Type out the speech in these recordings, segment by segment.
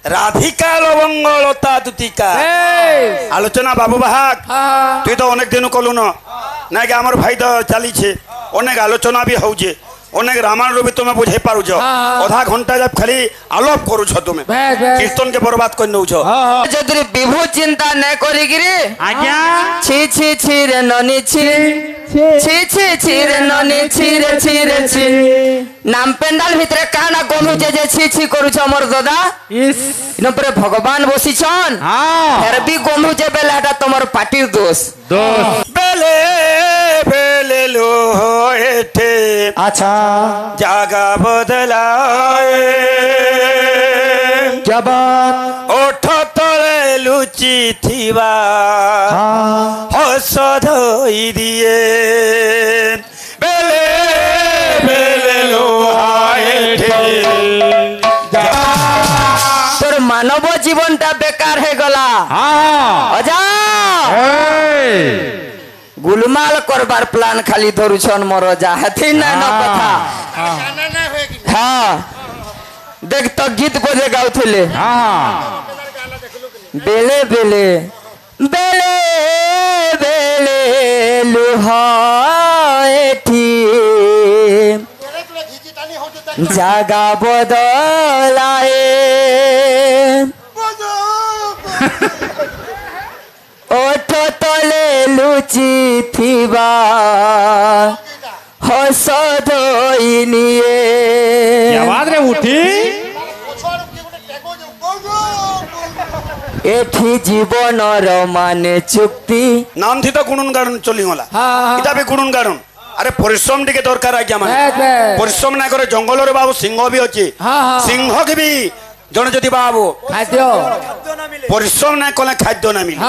राधिका लवंग लता दुतिका आलोचना बाबू बाहाक तुई तो अनेक दिन कलु न ना कि आमर भाई तो चली अनेक आलोचना भी होजे अनेक रामायण भी तुम्हें बुझे पारुछ आधा घंटा जब खाली आलोप करूछ तुम्हें कीर्तन के बर्बाद कर नौछ जदि विभु चिंता न करिगिरी आज्ञा छी छी छी रे ननी छी छी छी छी रे ननी छी रे छी रे छी नाम पेंडाल भितरे काना गमुचे जे छी छी करूछ हमर दादा इन पर भगवान बसिछन फिर भी गमुचे बेलाटा तमर पाटिर दोष बेले बेले लो एठे अच्छा जागा बदलाए क्या बात ओठ तले लुचि थिबा हस धोई दिए बेले बेले लो तोर मानव जीवनटा बेकार है गला अजा गुलमाल करबार प्लान खाली धरुछन मोर जा हथि ना न कथा हां देख तो गीत बजे गाउथिले बेले बेले बेले बेले लुहाएठी जागा बदलाए ओठ तले लुचि थिबा हस धोई निये आवाज रे उठी एठी जीवन रो माने चुक्ति नाम थी तो गुणन गाड़न चली होला इटा भी गुणन गाड़न अरे परिश्रम टिके दरकार आज्ञा माने परिश्रम ना करे जंगल रे बाबू सिंह भी अछि सिंह के भी जने जदि बाबू खाद्य परिश्रम ना कले खाद्य ना मिले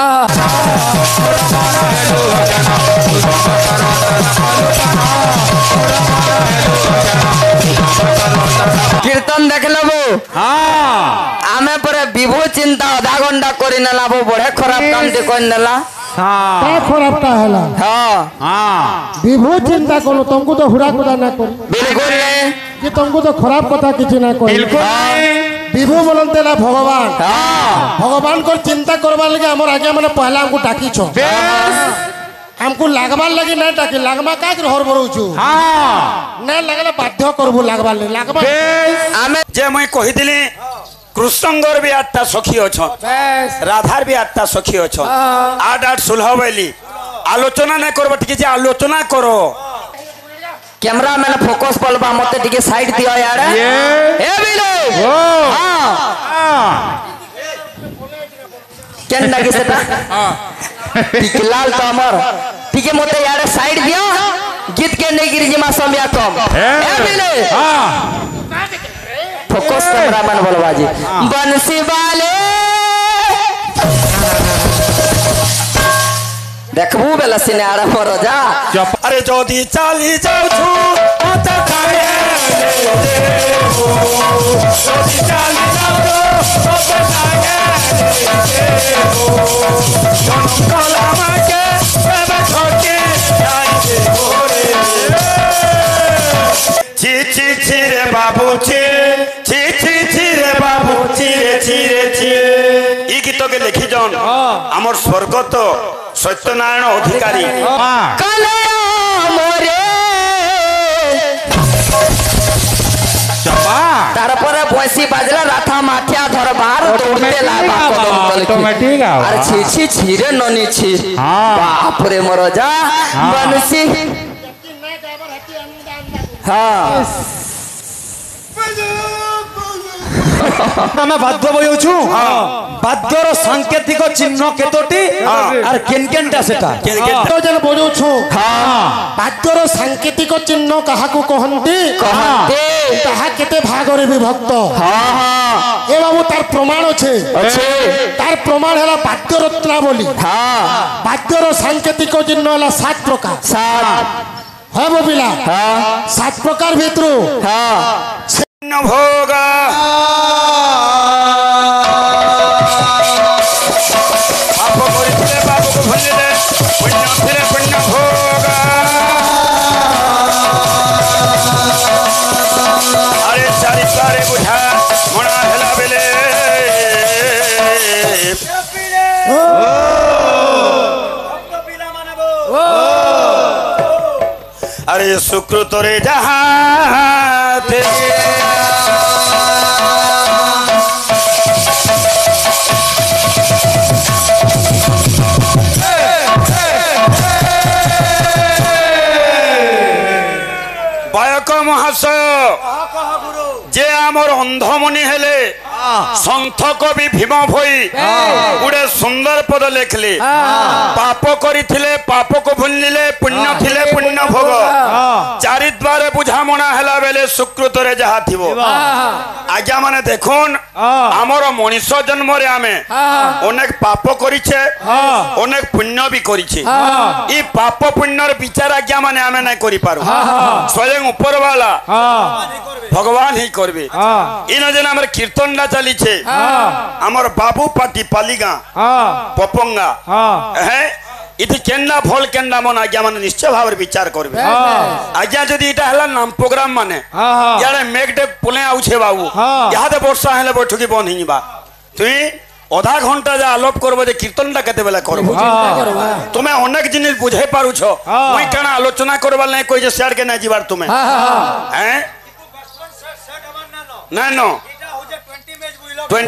कीर्तन देख लबो आमे पर विभु चिंता आधा घंटा करि नला बो बड़े खराब काम दे कोन नला क्या खराबटा हला हां विभु चिंता करो तुमको तो हुड़ा कुदा ना कर बिल्कुल नहीं कि तुमको तो खराब कथा किछि ना कर बिल्कुल विभु बोलते ना भगवान भगवान को चिंता करबा लगे हमर आगे माने पहला हमको टाकी छो हमको लागबार लगे ना टाकी लागमा का के हर बरौछु ना लागले बाध्य करबो लागबार ले लागबा आमे जे मैं कहिदिली कृष्णंगर भी 8टा सखी अछन राधार भी 8टा सखी अछन 8 सुलह बैली आलोचना ना करबो ठीक जे आलोचना करो कैमरा मैन फोकस पलबा मते टिके साइड दियो यार ए बिलो हां केन लगे सेटा टिकलाल तो हमर टिके मते यार साइड दियो गीत के नहीं गिरी जमा समया कम ए बिलो फोकस कैमरा मैन बोलबा जी बंसी वाले देखबू बेला सिने आरा मोर जा अरे जदी चाली जाऊ छु त खाए ले देबो जदी चाली जाऊ त खाए ले देबो जन कलामा के सब छोके जाई देबो रे छी छी छी रे बाबू छी छी छी छी रे बाबू छी रे छी ई गीत के लिखि जन हमर स्वर्गत सत्यनारायण अधिकारी तार पर भैंसी बाजला राथा माठिया धरबार दौड़ते लाबा ऑटोमेटिक अरे छी छी छी रे ननी छी बाप रे मोर जा बंसी हां ଆମେ ବାଦ୍ୟ ବଜାଉଛୁ ବାଦ୍ୟର ସାଙ୍କେତିକ ଚିହ୍ନ କେତୋଟି ଆର କେନକେନଟା ସେଟା तो जन बजाउछु बाद्यर सांकेतिक चिन्ह काहाकू कहंती ताहा केते भागरे विभक्त ए बाबू तार प्रमाण अछि तार प्रमाण हला बाद्य रत्नावली बाद्यर सांकेतिक चिन्ह हला 7 प्रकार 7 है बबिला 7 प्रकार भितरु न भोगा आप परिचय बाबू को भले पुण्य फिरे पुण्य भोगा अरे सारी सारे बुझा मना हेला बेले আয় সুকৃতরে যাহা বায়ক মহাশয় যে আমার অন্ধমণি হেলে সন্থ কবি ভীম ভই গুড়ে সুন্দর পদ লেখলে পাপ করিলে পাপক ভুলিলে পুণ্য থিলে পুণ্য ভোগ চারিদ্বারে বুঝামଣା হেলা বেলে সুকৃতরে যাহা থিব আজ্ঞা মানে দেখুন আমার মনিষ জন্মরে আমি অনেক পাপ করিছে অনেক পুণ্য বি করিছে এই পাপ পুণ্যর বিচার আজ্ঞা মানে আমি নাই করি পারু স্বয়ং উপরওয়ালা ভগবান হি করবে ইন যেন আমার কীর্তনটা চালিছে আমার বাবু পাটি পালিগা পপঙ্গা হ্যাঁ ইতি কেন্না ফল কেন্না মন আজ্ঞা মানে নিশ্চয় ভাবে বিচার করবে আজ্ঞা যদি এটা হলা নাম প্রোগ্রাম মানে ইয়ারে মেঘটে পলে আউছে বাবু ইহাতে বর্ষা হেলে বৈঠকি বন্ধ হিবা তুই অধা ঘন্টা যা আলোপ করবো যে কীর্তনটা কেতে বেলা করবো তুমি অনেক জিনিস বুঝাই পারুছ মুই কেন আলোচনা করবার নাই কই যে সিয়াড়কে না যাবার তুমি হ্যাঁ না নো 2020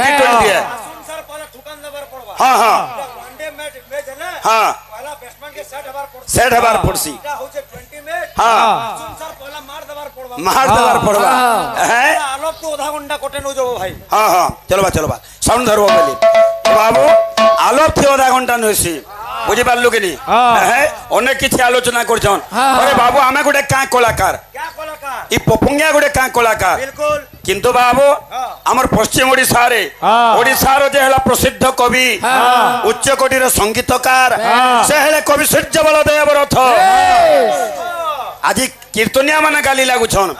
हाँ हाँ हाँ सेट हबार पड़सी हाँ मार दबार पड़वा है आलोक तो आधा घंटा कोटे नो जो भाई हाँ हाँ चलो बा साउंड धरबो पहले बाबू आलोक थी आधा घंटा नसी बुझी पारलु कि नहीं है अनेक किछि आलोचना करछन अरे बाबू आमे गोटे का कलाकार ई पपुंगिया गोटे का कलाकार बिल्कुल किंतु बाबू आमर पश्चिम ओडिशा रे ओडिशा रो जे हला प्रसिद्ध कवि उच्च कोटिर संगीतकार से हले कवि सूर्य बलदेव रथ आज कीर्तनिया माने गाली लागुछन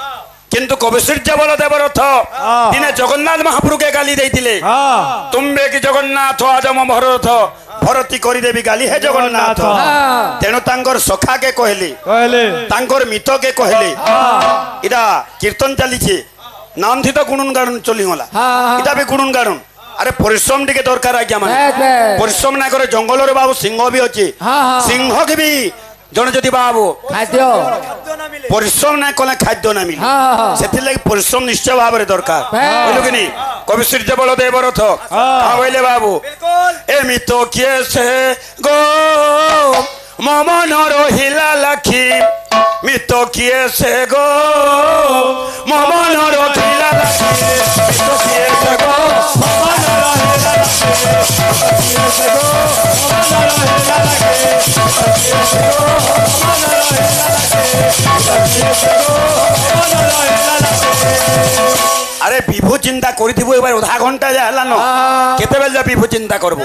किंतु कवि सूर्य बलदेव रथ दिने जगन्नाथ महाप्रभु के गाली देइतिले तुम्बे कि जगन्नाथ आजम भरत भरती करी देवी गाली है जगन्नाथ तेणु तांकर सखा के कहले तांकर मित के कहले इदा कीर्तन चलीछे नाम थी तो गुणुन गाड़न चली गला इटा भी गुणुन गाड़न अरे परिश्रम टिके दरकार आज्ञा माने परिश्रम ना करे जंगल रे बाबू सिंह भी अछि सिंह के भी जने जदि बाबू खाद्य परिश्रम ना कले खाद्य ना मिले सेति लागि परिश्रम निश्चय भाव रे दरकार बोलो कि नहीं कवि सूर्य बलदेव रथ हां बोले बाबू एमि तो किए से गो ममन रहिला लाखी मित किए से गो ममन रहिला लाखी मित किए से गो ममन रहिला लाखी किए से गो ममन रहिला लाखी किए से गो ममन रहिला लाखी किए से गो ममन रहिला लाखी अरे विभु चिंता करिथिबो एबार आधा घंटा जा हला न केते बेल जा विभु चिंता करबो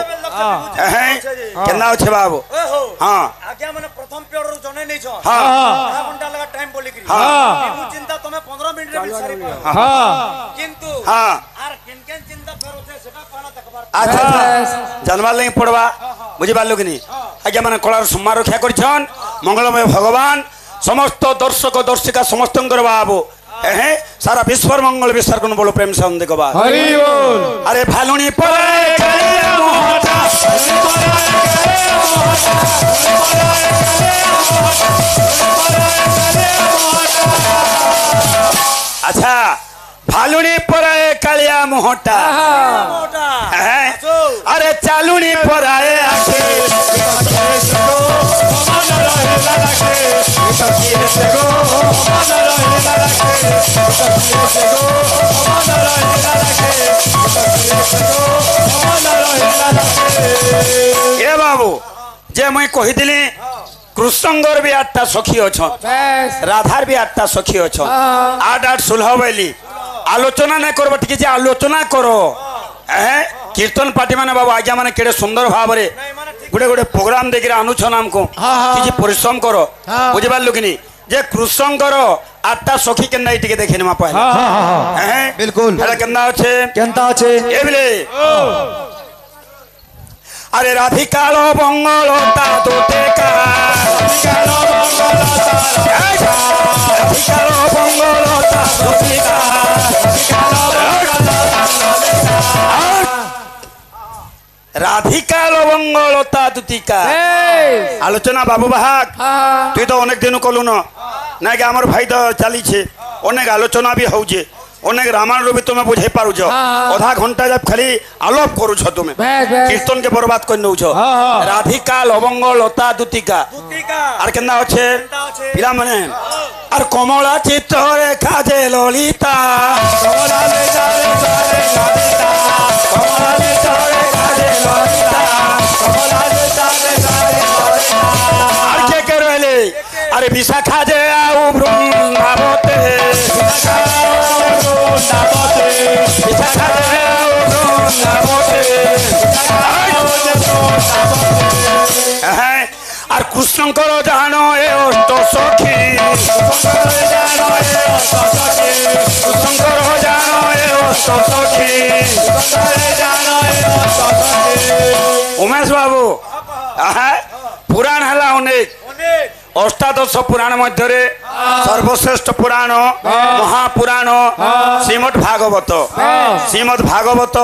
हैं केना अछि बाबू हां आज्ञा माने प्रथम पेड़ रो जने नै छ हां आधा घंटा लगा टाइम बोली करी विभु चिंता तमे 15 मिनिट रे सारी हां किंतु हां आर केन चिंता फेर होते सेटा पहला देखबार अच्छा जानवा लई पड़वा बुझि पारलो कि नहीं आज्ञा माने कलार सम्मान रक्षा करछन मंगलमय भगवान समस्त दर्शक दर्शिका समस्तंकर बाबू सारा विश्व मंगल विस्तार को बोलो प्रेम से देखो बात हरि बोल अरे भालुनी परे कालिया मोहटा अच्छा भालुनी परे कालिया मोहटा अरे चालुनी पराए आके ए बाबू जे मैं कही कृष्णंगर भी 8टा सखी अच्छा राधार भी 8टा सखी अच्छा 8 सुलह बैली आलोचना नहीं कर टे आलोचना करो कीर्तन पार्टी माने बाबू आज्ञा माने केड़े सुंदर भाव रे गोटे गोटे प्रोग्राम देखिए आनुछन हमको किसी परिश्रम करो बुझी पारलु कि नहीं जे कृष्णंकर 8टा सखी के नहीं टिके देखिने मा पहले बिल्कुल एला केना अछि केनता अछि ए बिले अरे राधिकालो बंगलता तोते का राधिकालो बंगलता तोते का राधिका लवंगलता दुतिका आलोचना बाबू बाहाक तुई तो अनेक दिन कलु न না কি আমার ভাই তো চালিছে অনেক আলোচনা বি হচ্ছে অনেক রামায়ণ বি তুমি বুঝাই পারুছ অধা ঘন্টা যাব খালি আলোপ করুছ তুমি কীর্তন কে বরবাদ করে নৌছ রাধিকা লবঙ্গ লতা দুতিকা আর কেনা আছে পিলা মানে আর কমলা চিত্র রেখা যে ললিতা কমলা চিত্র রেখা যে ললিতা কমলা চিত্র রেখা যে ললিতা কমলা চিত্র রেখা যে ললিতা আর কে রইলে আরে বিশাখা যে আউ বৃন্দাবতে বিশাখা বৃন্দাবতে বিশাখা যে আউ বৃন্দাবতে হ্যাঁ আর কৃষ্ণঙ্কর জানো এ অষ্ট সখী কৃষ্ণঙ্কর জানো এ অষ্ট সখী উমেশ বাবু হ্যাঁ পুরাণ হেলা অনেক অষ্টাদশ পুরাণ মধ্যে সর্বশ্রেষ্ঠ পুরাণ মহাপুরাণ শ্রীমদ ভাগবত শ্রীমদ ভাগবত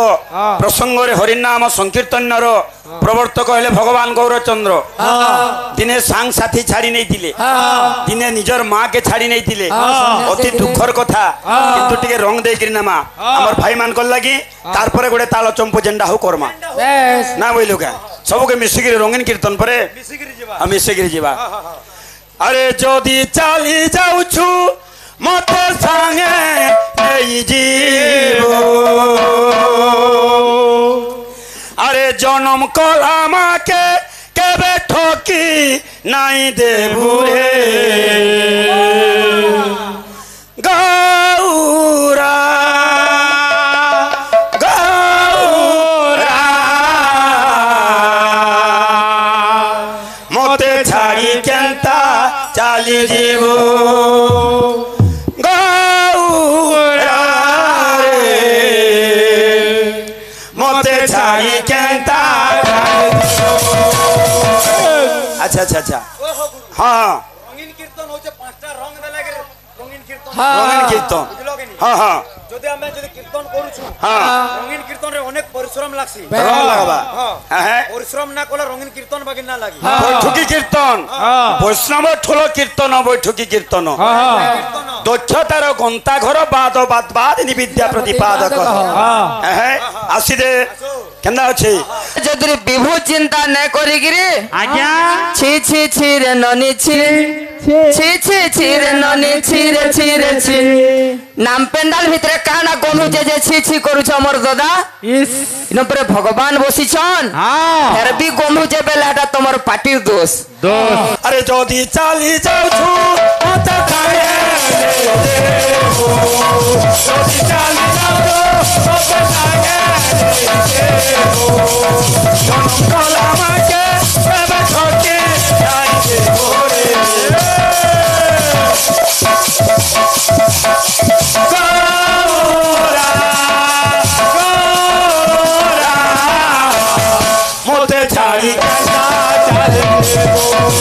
প্রসঙ্গে হরিনাম সংকীর্তনর প্রবর্তক হলে ভগবান গৌরচন্দ্র দিনে সাং সাথী ছাড়ি নেইলে দিনে নিজের মা কে ছাড়ি নেইলে অতি দুঃখর কথা কিন্তু টিকে রং দেইকিরি নামা আমার ভাই মানকর লাগি তারপরে গোটে তাল চম্পু জেন্ডা হু কর্মা না বইলু কা সবকে মিশিকি রঙিন কীর্তন পরে মিশিকি যাবা আরে যদি চালি যাউছু মতে সাঙ্গে নেই জীব আরে জনম কলা মাকে কেবে ঠকি নাই দেবু রে গৌরা গৌরা মতে ছাড়ি কেন্তা চালি জীব গৌরা রে মতে ছাড়ি কেন্তা আচ্ছা আচ্ছা আচ্ছা হ্যাঁ রঙিন কীর্তন হচ্ছে পাঁচটা রং লাগে রঙিন কীর্তন রঙিন কীর্তন হ্যাঁ হ্যাঁ যদি আমি যদি কীর্তন করুছু হ্যাঁ রঙিন কীর্তন রে অনেক পরিশ্রম লাগছে রং লাগাবা হ্যাঁ পরিশ্রম না করলে রঙিন কীর্তন বাকি না লাগে বৈঠকি কীর্তন বৈষ্ণব ঠোল কীর্তন বৈঠকি কীর্তন দক্ষতার গন্তা ঘর বাদ বাদ বাদ বিদ্যা প্রতিপাদক হ্যাঁ আসি দে কেনা আছে যদি বিভু চিন্তা ন করিগিরি আজ্ঞা ছি ছি ছি রে ননি ছি ছি ছি ছি রে ননি ছি রে ছি রে ছি নাম পেন্ডাল ভিতরে কানা গমুছে যে ছি ছি করুছ মোর দাদা ইস ইনপরে ভগবান বসিছন হ্যাঁ ফের বি গমুছে বেলা এটা তোমার পাটির দোষ দোষ আরে যদি চালি যাউছু অত খায়ে দেবো যদি চালি যাউছু অত খায়ে দেবো জনম কলা মাকে কেবে ঠকি নাই দেবো রে গৌরা গৌরা মতে ছাড়ি কেনা চালি দেবো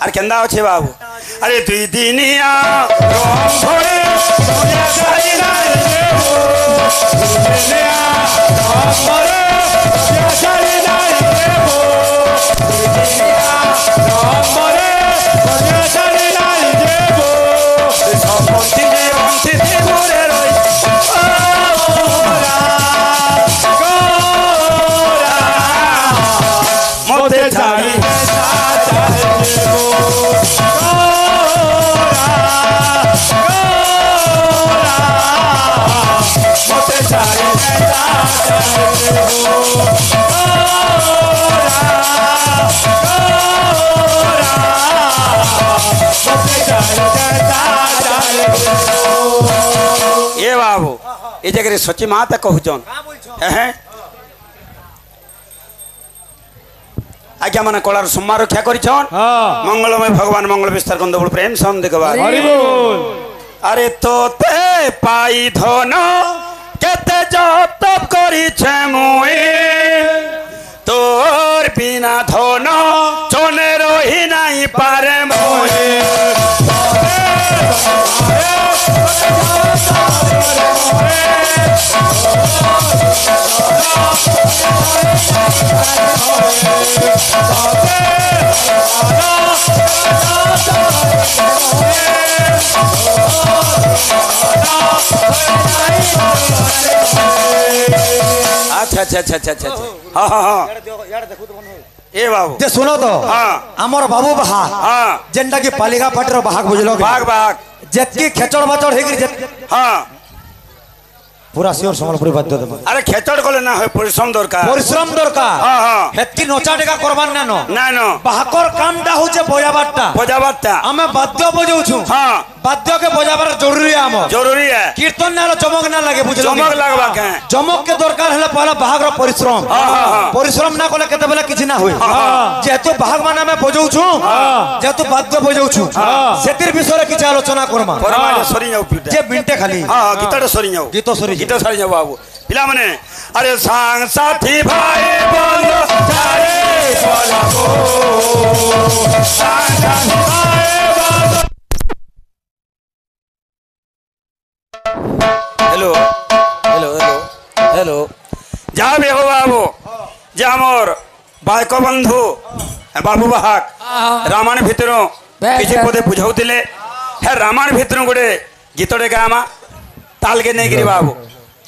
আর কেন্দা আছে বাবু আরে দুই দিনিয়া রং ধরে দুনিয়া ছাড়ি নাই দেবো দুই দিনিয়া রং ধরে দুনিয়া ছাড়ি নাই দেবো দুই দিনিয়া রং ধরে দুনিয়া ছাড়ি নাই দেবো সব বন্তি ঘুরে রই গৌরা গৌরা মতে ছাড়ি ए बाबू ये जगह सची माता कहूचन आज्ञा माने कलार सम्मान रक्षा करिछन मंगलमय भगवान मंगल विस्तार गंधबुल प्रेम सम देखबा हरि बोल अरे तोते पाई धन केते जप तप करिछे मुई তোর বিনা ধন চনে রহি নাই পারে মোহে अच्छा अच्छा अच्छा अच्छा अच्छा हाँ हाँ हाँ ए बाबू जे सुनो तो हाँ आमर बाबू बाहा हाँ जेनटा की पालिका पाटर बाहाग बुझलो भाग भाग जेतकी खेचड़ बाचड़ हेगिर हाँ पूरा सियोर संबलपुरी बाध्य देबो अरे खेचड़ कोले ना है परिश्रम दरकार परिश्रम दरकार हाँ हाँ हेतकी नचा टेका करबान ना नो ना नो बाहाकर कामटा होचे बजाबारटा बजाबारटा आमे बाध्य बजाउछु हाँ बाध्य के बजाबार जरूरी है आमो जरूरी है कीर्तन ना चमक ना लगे बुझलो चमक लगवा के चमक के दरकार हले पहला बाहागर परिश्रम परिश्रम ना कोले केते बेला किछि ना होय जेतु बाहाग माने में बजाउछु जेतु बाध्य बजाउछु सेतिर विषय किछि आलोचना करमा परमाय सरी जाऊ पिटे जे मिनटे खाली हाँ गीतड़ सरी जाऊ गीतो सरी गीत सरी जाऊ बाबू पिला मने अरे सांग साथी भाई बोलो सारे बोला को सांग साथी भाई बोलो हेलो हेलो हेलो हेलो जा बे हो बाबू जा मोर बायको बंधु बाबू बाहाक रामायण भितरो किछि पदे बुझाउतिले हे रामायण भितरो गोटे गीतटे गामा ताल के नहीं गिरी बाबू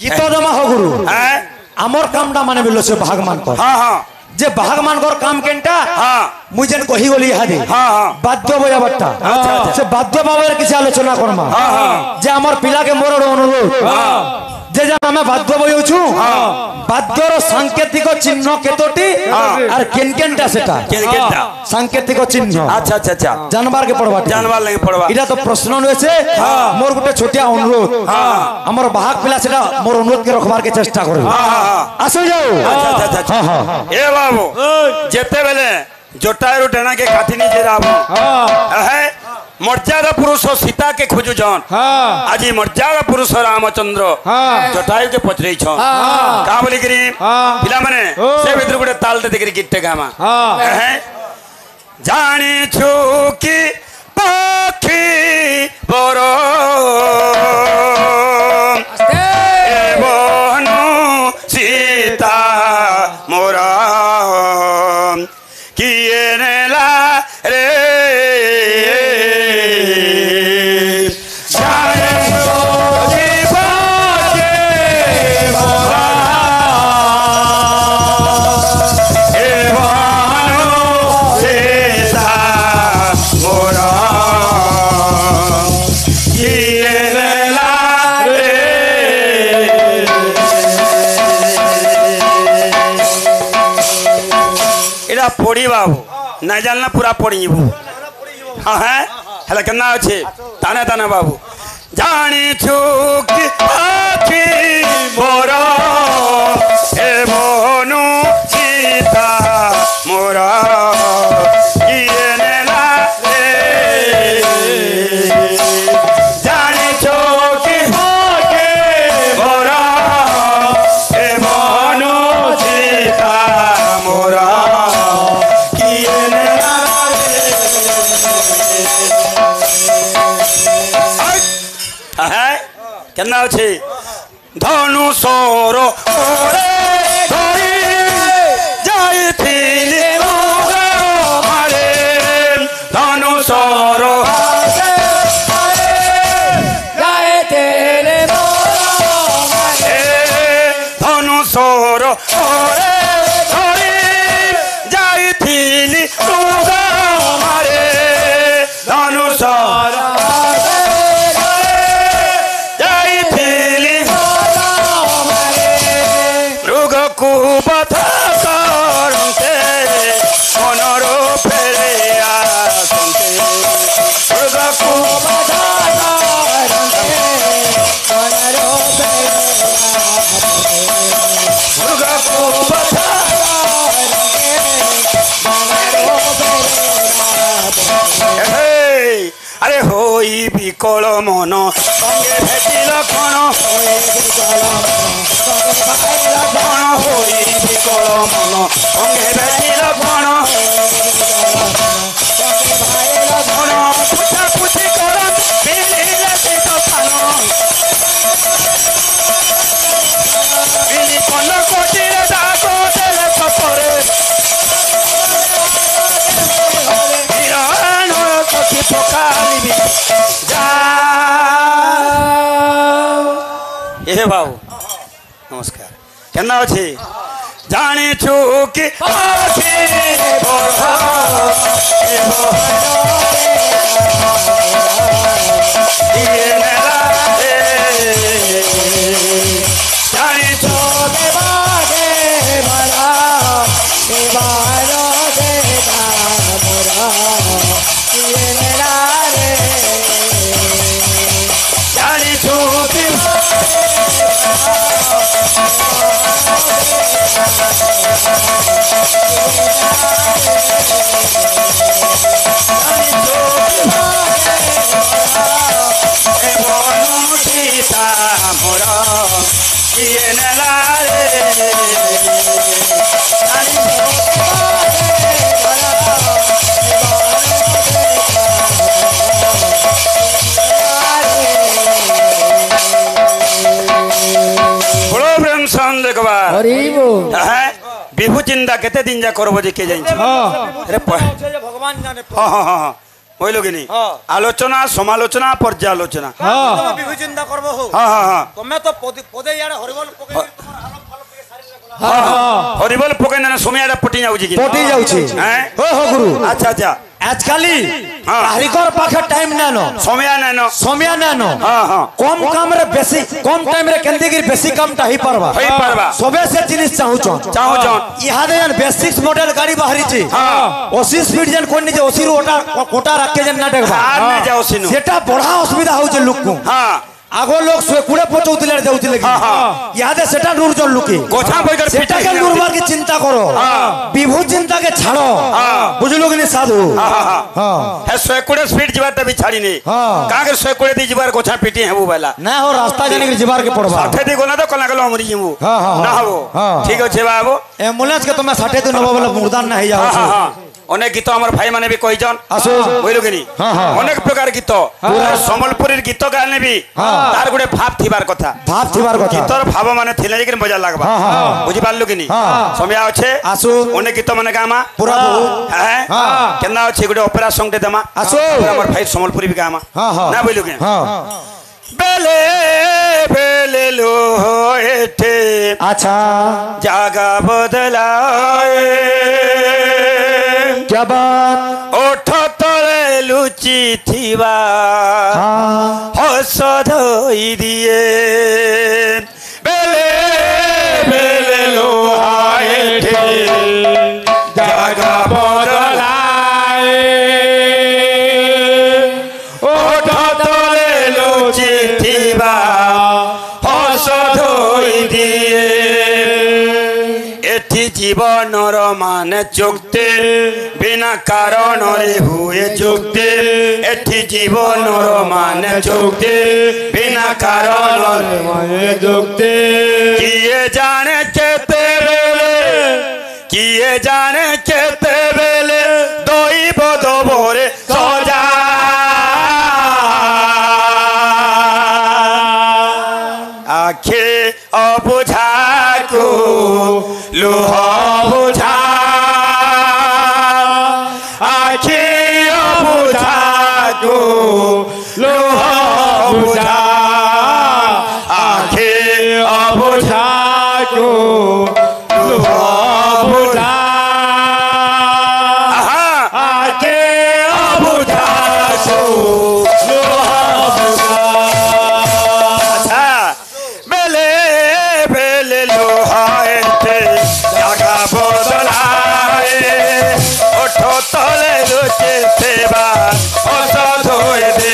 गीत जमा हो गुरु हैं आमर कामटा माने बिलो से भागमान को हाँ हाँ जे भागमान कर काम केनटा हाँ मुई जेन कहि गली हादे हाँ हाँ बाध्य बजाबटा अच्छा। से बाध्य बाबेर किछि आलोचना करमा जे हमर पिला के मोर अनुरोध जे जे हमें बाध्य बजाउछु बाध्यर सांकेतिक चिन्ह केतोटी आर केन केनटा सेटा केनटा सांकेतिक चिन्ह अच्छा अच्छा अच्छा जानबार के पड़वा जानवर नहीं पड़वा इटा तो प्रश्न रहिছে मोर गुटे छोटिया अनुरोध हमर बाहाक पिला सेटा मोर अनुरोध के रखबार के चेष्टा करू आसो जाओ अच्छा अच्छा अच्छा ए बाबू जेते बेले जोटायरु टेना के काठी नी जे राबू है मर्यादा पुरुष सीता के खोजु जन आज मर्यादा पुरुष रामचंद्र जटायु के पचरे छन का बोली गिरी पिला माने से भीतर गुटे ताल दे गिरी गिट्टे गामा है जानी छु की पाखी बरो एवनु सीता मोरा किए नेला रे पड़ी बाबू नहीं जानना पूरा पड़ी हाँ है हेला केना अच्छे ताने ताने बाबू जानी छुक आखी मोरा ए मोनु सीता मोरा ये नेला रे जानी छुक आखी मोरा ए मोनु सीता मोरा केना अछि धनु सोरो ओरे धरी जाइथिले ओरे मारे धनु सोरो जाइथिले मारे धनु सोरो ओरे धरी जाइथिले ओरे मारे धनु सोरो আরে হই বিকল মন সঙ্গে ভেটিল ক্ষণ হই বিকল মন সঙ্গে ভেটিল ক্ষণ পুছা পুছি কর মিলিলে শীত পান মিলি কন কোটিরে ডাক দেলে সপরে সখী পকালিবি এ বাবু নমস্কার কেন আছে জানিছু কি আছে জানিছু বিভু চিন্তা কেতে দিন যা করবো যে কে জানছে ভগবান জানে বুঝল কি আলোচনা সমালোচনা পর্যালোচনা বিভু চিন্তা করবো তুমি তো পদে ইয়াড়ে হরিবল হরিবল পকাই না সময় পটি যাଉଛି কি পটি যাଉଛି হ্যাঁ হো গুরু আচ্ছা আচ্ছা আজকালি কারিগর পাখে টাইম নেন সময় নেন কম কামরে বেশি কম টাইম রে কেন্দি গির বেশি কামটা হই পারবা সবে সে জিনিস চাহুচন ইহাদে বেসিক্স মডেল গাড়ি বাহারিছে 80 স্পিড যেন কোন নিজে 80 রু ওটা রাখকে যেন না দেখবা সেটা বড় অসুবিধা হচ্ছে লোককু আগো লোক 20-25 দিলে যাউতিলে ইয়াদে সেটা নুরজন লোকে গোছা বইকার সেটাকে নুরবার কি চিন্তা করো বিভু চিন্তাকে ছাড়ো বুঝলো কি সাধু হ্যাঁ 120 স্পিড যাবারটা বি ছাড়ি নে কাকে 120 দি যাবার গোছা পিটি হেবু বেলা না হো রাস্তা জানি কি যাবার কে পড়বা 60 দি গোনা তো কলা গলো মরি জিমু না হবো ঠিক আছে বাবু অ্যাম্বুলেন্স কে তুমি 60 দি নবা বলে মুর্দান না হই যাও অনেক গীত আমার ভাই মানে বি কইজন বুঝলো কি অনেক প্রকার গীত সম্বলপুরীর গীত গানে বি তার গুড়ে ভাব থিবার কথা গীতর ভাব মানে থিলে যে মজা লাগবা বুঝি পারলু কি সময় আছে আসু অনেক গীত মানে গামা পুরা হ্যাঁ কেনা আছে গুড়ে অপেরা সং দে দেমা আসু আমার ভাই সম্বলপুরী বি গামা না বুঝলু কি বেলে বেলে লো এঠে আচ্ছা জাগা বদলায়ে क्या बात ओठ तले लुचि थिबा हस धोई दिए बेले बेले लोहाए ठे जागा बदलाए ओठ तले लुचि थिबा हस धोई दिए एठी जीवनर माने चुक्ति बिना कारण रे हुए चुक्ति एठी जीवनर माने चुक्ति बिना कारण रे हुए चुक्ति किए जाने केते बेले दोई बदो भोरे सजा आखे अबुझा को लोह बुझा आखे अबुझा को लोह बुझा आखे अबुझा को लोह बुझा आखे अबुझा को लोह बुझा अच्छा बेले बेले लोहाए जागा बदलाए ओठ तले लुचि सेवा हस धोए दे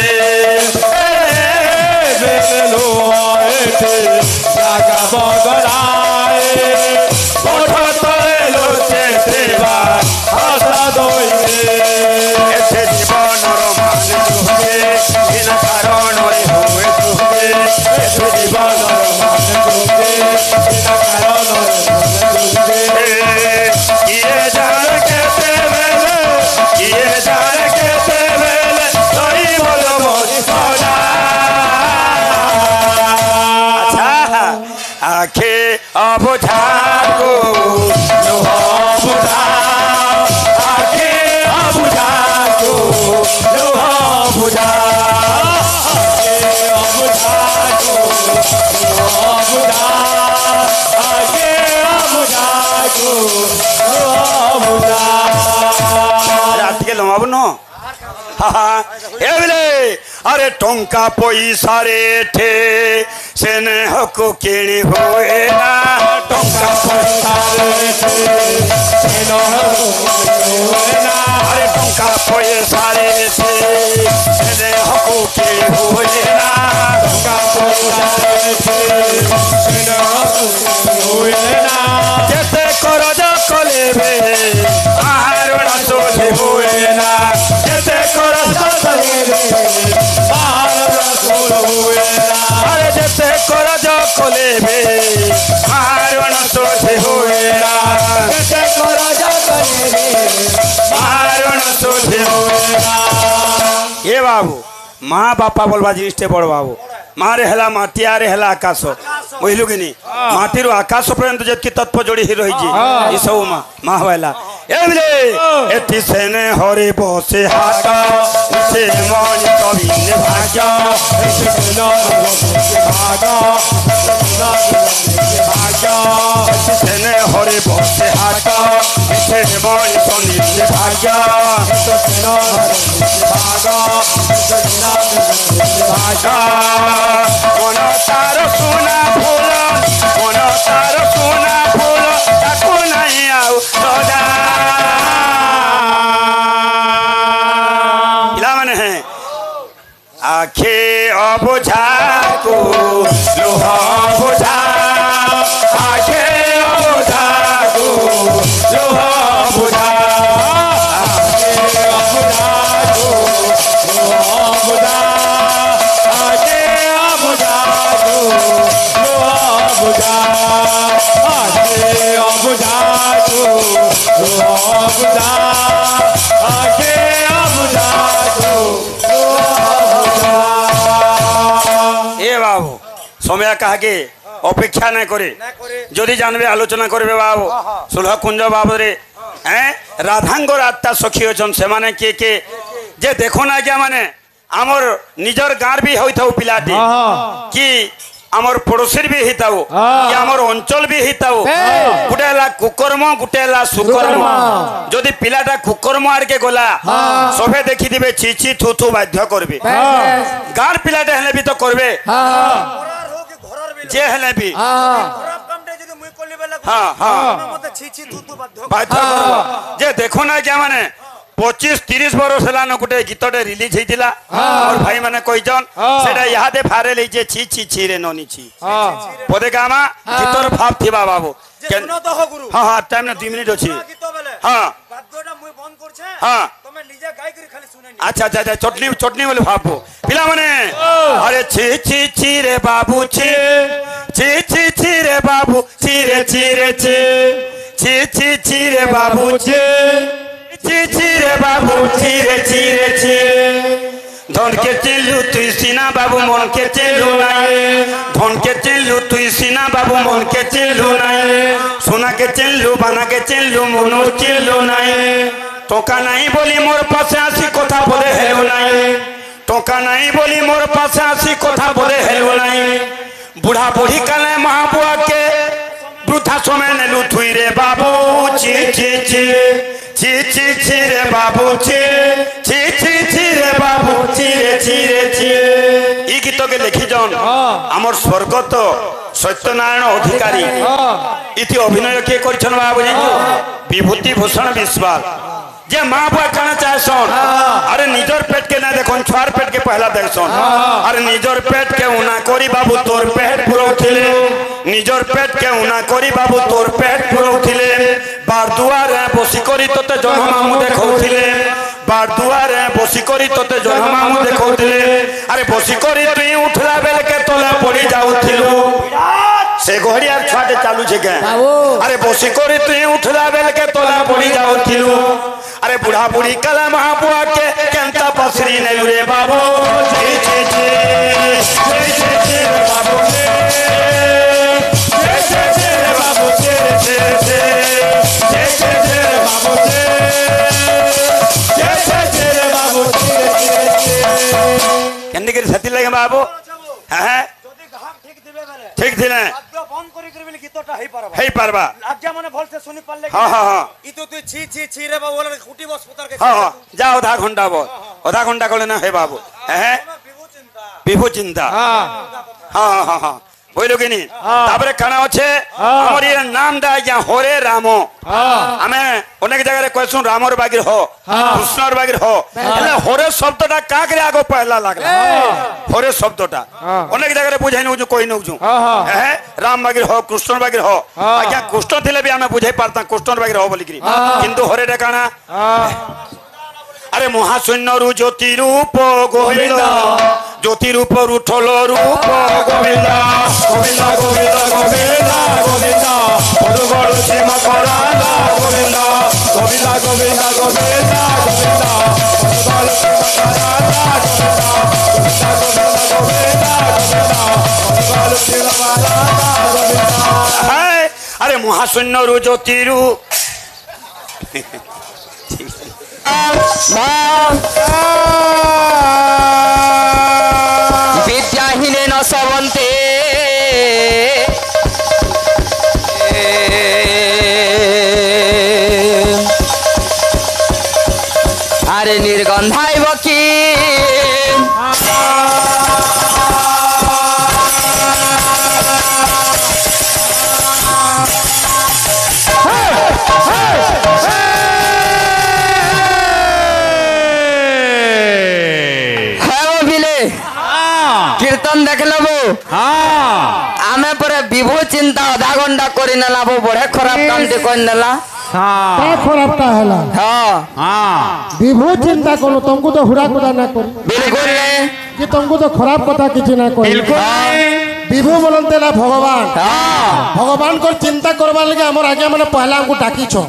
अरे टंका पैसा रे स्नेह को किणी हुए ना टंका पैसा अरे टंका पैसा रे स्नेह को किणी हुए ना टंका पैसा जैसे करज कले आहारण शोधे हुए ना जैसे करज अरे जैसे करज कले आहारण शोधे हुए ना जैसे करज कले आहारण शोधे हुए ना ये बाबू माँ बापा बोलवा जिनिसटे बड़ बाबू मारे हेला माटी आरे हेला आकाश बुझलु कि नहीं माटी रो आकाश पर्यंत जतकी तत्व जोड़ी ही रही ई सब माँ हवाला एमले एति सेने हरे बसे हाटा से मन कवि ने भाजा एति सेने एति सेने हरे बसे हाटा से मन कवि ने भाजा भाजा मन तार सोना फूल मन तार सोना फूल ताको नहीं आउ सदा पिला माने हैं आखे अबुझा को लोहा बुझा आखे अबुझा को लोहा बुझा आखे अबुझा को लोहा बुझा बाबू समय कहा अपेक्षा नहीं करे जदि जानवे आलोचना करबे बाबू सुलह कुंज बाबू रे राधांग आत्ता सखी अच्छन से माने के जे देखो ना क्या माने आमर निजर गाँव भी होता पिलाटी कि आमर पड़ोसी भी हिताऊ कि आमर अंचल भी हिताऊ गुटे कुकर्म गुटे सुकर्म जदि पिलाटा कुकर्म आड़ के गला सबे देखी दिबे छि छि थू थू बाध्य करबे गाँव पिलाटे हेले भी तो करबे जे हेले भी बाध्य जे देखो ना क्या माने 25-30 बरस है गोटे गीतटे रिलीज होता और भाई मैंने कहन से यहाँ भाइराल हो छी छी छी रे ननी छी पदे गामा गीतर भाव थी बाबू हाँ हाँ टाइम ना 2 मिनट अच्छी हाँ हाँ अच्छा अच्छा अच्छा चटनी चटनी बोले भाव पिला मैंने अरे छी छी छी रे बाबू छी छी छी छी रे बाबू छी रे छी रे छी छी छी छी रे बाबू छी ची रे बाबू ची रे धन के चिल्लू तुई सीना बाबू मन के चिल्लू नहीं धन के चिल्लू तुई सीना बाबू मन के चिल्लू नहीं सोना के चिल्लू बना के चिल्लू मनो चिल्लू नहीं टोका नहीं बोली मोर पासे आसी कथा बोले हेलो नहीं टोका नहीं बोली मोर पासे आसी कथा बोले हेलो नहीं बुढ़ा बुढ़ी कले महाबुआ के वृद्धा समय नेलू थुई रे बाबू ची ची ची ची ची ची रे बाबू ची ची ची ची रे बाबू ची रे ची ई गीत के लिखी जन हमर स्वर्गत सत्यनारायण अधिकारी इति अभिनय के करछन बाबू विभूति भूषण विश्वास जे माँ बुआ खाना चाहसन अरे निजर पेट के ना देखन छुआर पेट के पहला देखसन अरे निजर पेट के उना करी बाबू तोर पेट पुरौथिले निजर पेट के उना करी बाबू तोर पेट पुरौथिले बार दुआर बसी करी तोते जन्म मामू देखौथिले बार दुआर बसी करी तोते जन्म मामू देखौथिले अरे बसी करी तुई उठला बेल के तले पड़ी जाउथिलु से घड़ियार छुआटे चालू छे के अरे बसी करी तुई उठला बेल के तले पड़ी जाउथिलु अरे बुढ़ा बुढ़ी कला महाबुआ के केंता पसरी ने रे बाबू जी जी जी जी जी जी बाबू जी जी जी बाबू जी जी जी जी जी बाबू जी जी जी बाबू जी केंदी के सती लगे बाबू हां ठीक थिले बंद करी करबे गीतटा हेई पारबा आज्ञा माने भल से सुनि पाले हां हां हां ई तो तू छी छी छी रे बाबू बोले कुटी बस पुतर के हां हां जाओ आधा घंटा बस अधा घंटा कले ना हे बाबू हैं विभू चिंता हाँ हाँ हाँ हाँ बोलो कि नहीं तापरे खाना अच्छे हमारी नाम दा या होरे रामो हमें अनेक जगह रे क्वेश्चन रामोर बागिर हो कृष्णर बागिर हो એટલે હોરે શબ્દটা કાકરે આગો પહેલા લાગલા હોરે શબ્દটা અનેક જગહ રે बुझाई नउ कोई नउ छु હે રામ બાगिर हो कृष्ण बागिर हो आज्ञा कृष्ण थिले भी हमें बुझाई पारता कृष्ण बागिर हो बोली कि किंतु होरे रे काना अरे महाशून्य रु ज्योति रूप गोविंद ज्योति रूप उठल रूप गोविंद गोविंद गोविंद गोविंद गोविंद मधुगढ़ सीम कराला गोविंद गोविंद गोविंद गोविंद गोविंद मधुगढ़ सीम कराला गोविंद गोविंद गोविंद मधुगढ़ सीम कराला गोविंद अरे महाशून्य रु ज्योति रूप विद्याहीने न सवन्ते अरे निर्गंधाय बकी कीर्तन देख लबो आमे पर विभू चिंता आधा घंटा करी नला वो बड़े खराब काम ते कोन नला का खराब का हला हाँ विभू चिंता करो तुमको तो हुरा कुदा ना करो बिल्कुल नहीं कि तुमको तो खराब कथा किछि ना करो बिल्कुल विभू बोलते ना भगवान भगवान को चिंता करबार लगे हमर आगे माने पहला हमको टाकी छो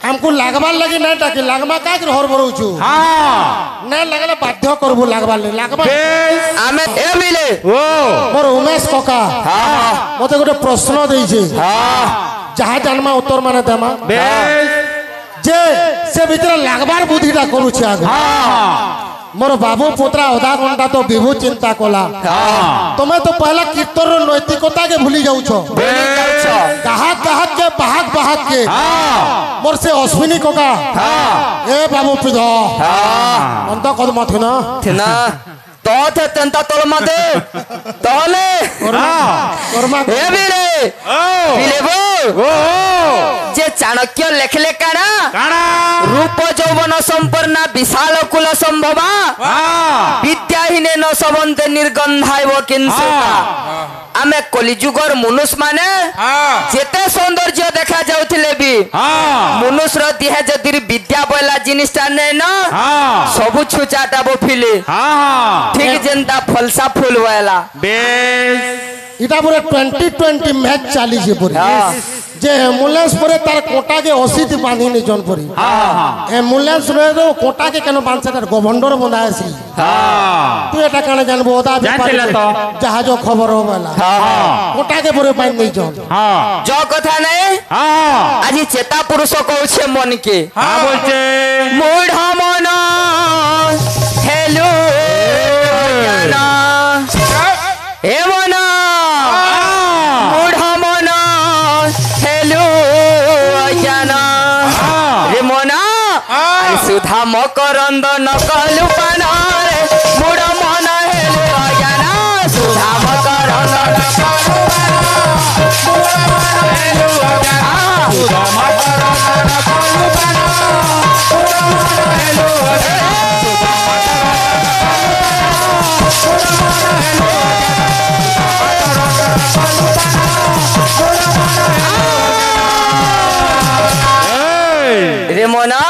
हमको लागबार लगे ना टाकी लागमा का कि हर बरो छु हाँ ना लगले बाध्य करबो लागबार ले लागबा आमे ए मिले ओ मोर उमेश कका मते गोटे प्रश्न देई छे जहा जन्मा उत्तर माने देमा जे से भीतर लागबार बुद्धिटा करू छे आगे मोर बाबू पुत्रा आधा घंटा तो विभू चिंता कला तुम्हें तो पहला कीर्तन नैतिकता के भूली जाऊ छो गाहक गाहक के बाहक बाहक के मोर से अश्विनी कोका ए बाबू पिध अंत कद मत ना थिना तो थे तंता तोल मते तोले कर्मा ए बिले बिले बो जे चाणक्य लेखले काना रूप यौवन संपन्न विशाल कुल संभवा विद्याहीने न सबन्ते निर्गंधाय किंसुता आमे कलिजुगर मनुष्य माने जेते सौंदर्य देखा जाउथिले भी मनुष्य र दिहे जदि विद्या बोला जिनिसटा नै न सबु छुचाटा बो फिले ठीक जेंता फलसा फूल वाला इटा पूरे 2020 मैच चाली जे पूरे जे एम्बुलेंस परे तार कोटा के 80 ती बांधी नि जन परी एम्बुलेंस रे तो कोटा के केनो बांधसे तार गवंडर बंधाय सी तू एटा काने जानबो ओदा भी जहाज खबर हो वाला कोटा के परे बांध नै जन जो कथा नै আজি चेता पुरुष कहछे मन के बोलचे मूढ़ मन हेलो जाना हे मन मूढ़ मन हेलो जाना रे मना सुधा मकरंद नकलु पाना रे मूढ़ मन हेलो जाना सुधा मकरंद नकलु पाना मूढ़ मन हेलो जाना सुधा मकरंद नकलु पाना मूढ़ मन हेलो जाना रे मोना